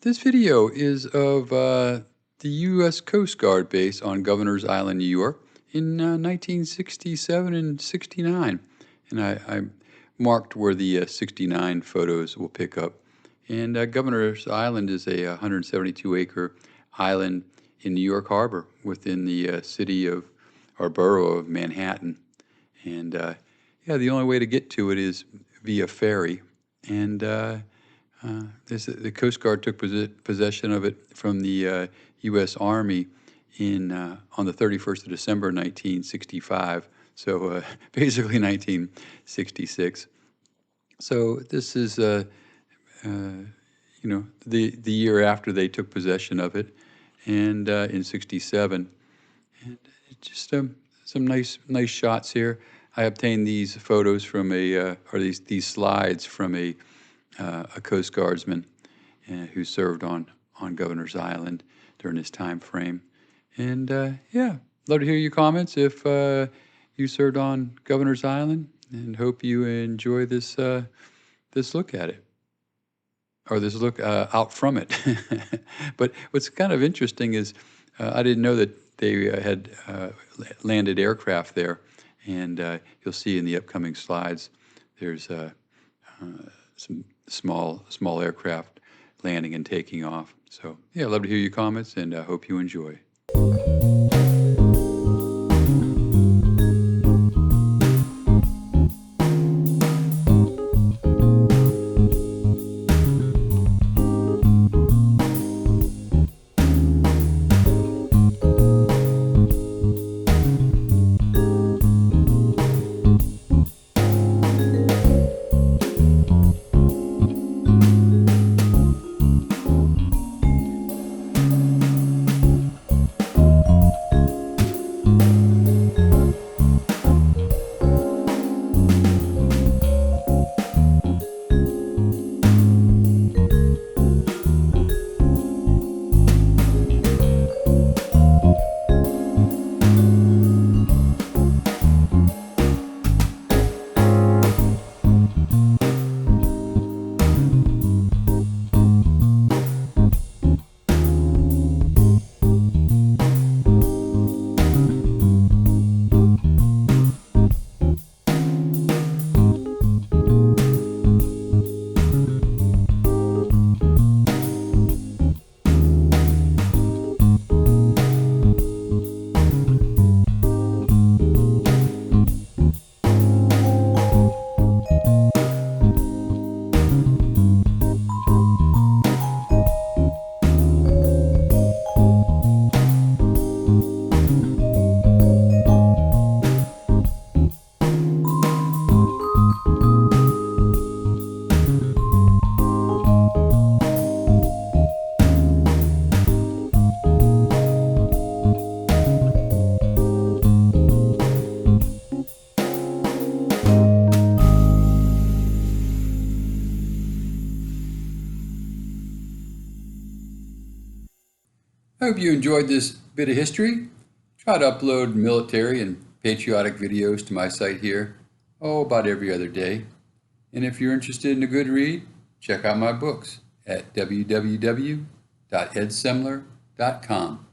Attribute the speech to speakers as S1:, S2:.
S1: This video is of the U.S. Coast Guard base on Governor's Island, New York in 1967 and 69. And I marked where the 69 photos will pick up. And Governor's Island is a 172-acre island in New York Harbor within the city of, or borough of Manhattan. And yeah, the only way to get to it is via ferry. And the Coast Guard took possession of it from the U.S. Army on the 31st of December, 1965. So basically 1966. So this is, the year after they took possession of it, and in '67. And just some nice shots here. I obtained these photos from these slides from a Coast Guardsman who served on Governor's Island during this time frame. And yeah, love to hear your comments if you served on Governor's Island, and hope you enjoy this look at it, or this look out from it. But what's kind of interesting is I didn't know that they had landed aircraft there, and you'll see in the upcoming slides there's some small aircraft landing and taking off. So yeah, I'd love to hear your comments, and I hope you enjoy. I hope you enjoyed this bit of history. Try to upload military and patriotic videos to my site here, about every other day. And if you're interested in a good read, check out my books at www.edsemler.com.